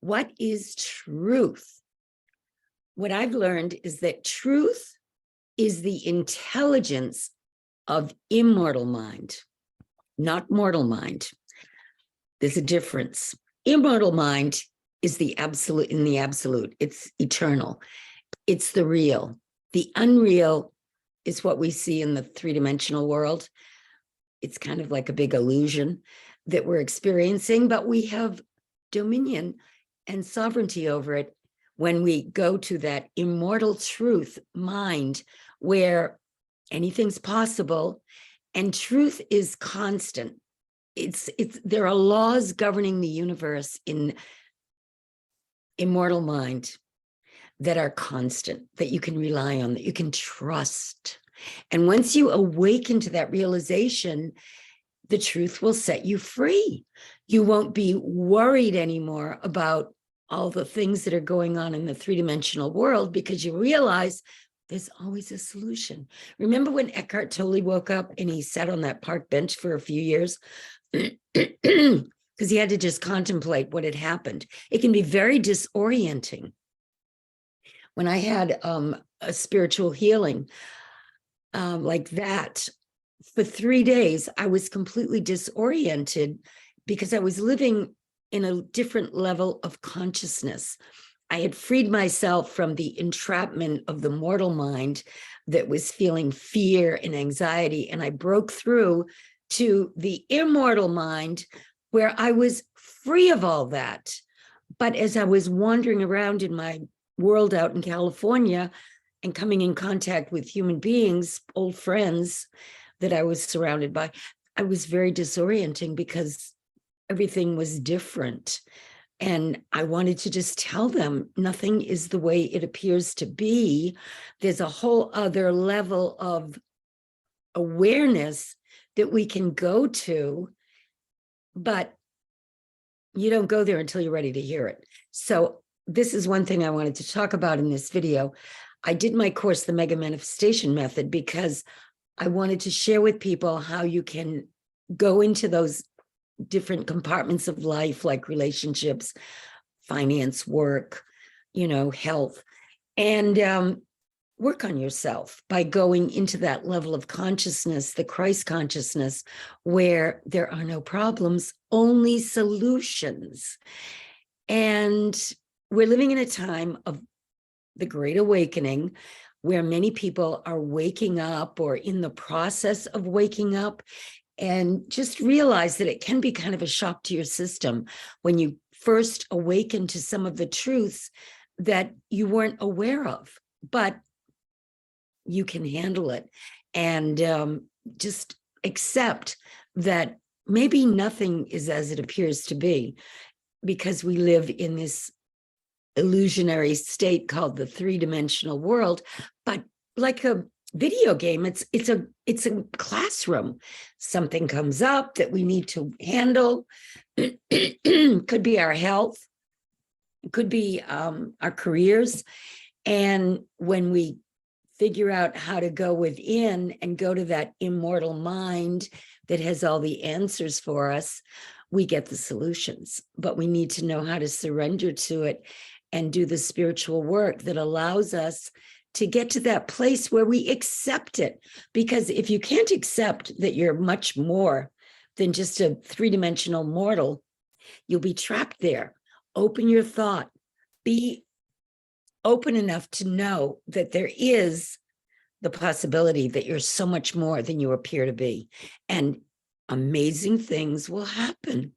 What is truth? What I've learned is that truth is the intelligence of immortal mind, not mortal mind. There's a difference. Immortal mind is the absolute, in the absolute. It's eternal. It's the real. The unreal is what we see in the three-dimensional world. It's kind of like a big illusion that we're experiencing, but we have dominion and sovereignty over it when we go to that immortal truth mind where anything's possible and truth is constant. There are laws governing the universe in immortal mind that are constant, that you can rely on, that you can trust. And once you awaken to that realization, the truth will set you free. You won't be worried anymore about all the things that are going on in the three-dimensional world because you realize there's always a solution. Remember when Eckhart Tolle woke up and he sat on that park bench for a few years? Because he had to just contemplate what had happened. It can be very disorienting. When I had a spiritual healing like that, for 3 days, I was completely disoriented because I was living in a different level of consciousness. I had freed myself from the entrapment of the mortal mind that was feeling fear and anxiety, and I broke through to the immortal mind where I was free of all that. But as I was wandering around in my world out in California and coming in contact with human beings, old friends that I was surrounded by, I was very disorienting because everything was different. And I wanted to just tell them nothing is the way it appears to be. There's a whole other level of awareness that we can go to, but you don't go there until you're ready to hear it. So this is one thing I wanted to talk about in this video. I did my course, the Mega Manifestation Method, because I wanted to share with people how you can go into those different compartments of life, like relationships, finance, work, health, and work on yourself by going into that level of consciousness, the Christ consciousness, where there are no problems, only solutions. And we're living in a time of the Great Awakening, where many people are waking up or in the process of waking up, and just realize that it can be kind of a shock to your system when you first awaken to some of the truths that you weren't aware of, but you can handle it and just accept that maybe nothing is as it appears to be, because we live in this illusionary state called the three-dimensional world. But like a video game, it's a classroom. Something comes up that we need to handle. Could be our health, it could be our careers. And when we figure out how to go within and go to that immortal mind that has all the answers for us, we get the solutions. But we need to know how to surrender to it and do the spiritual work that allows us to get to that place where we accept it. Because if you can't accept that you're much more than just a three-dimensional mortal, you'll be trapped there. Open your thought. Be open enough to know that there is the possibility that you're so much more than you appear to be. And amazing things will happen.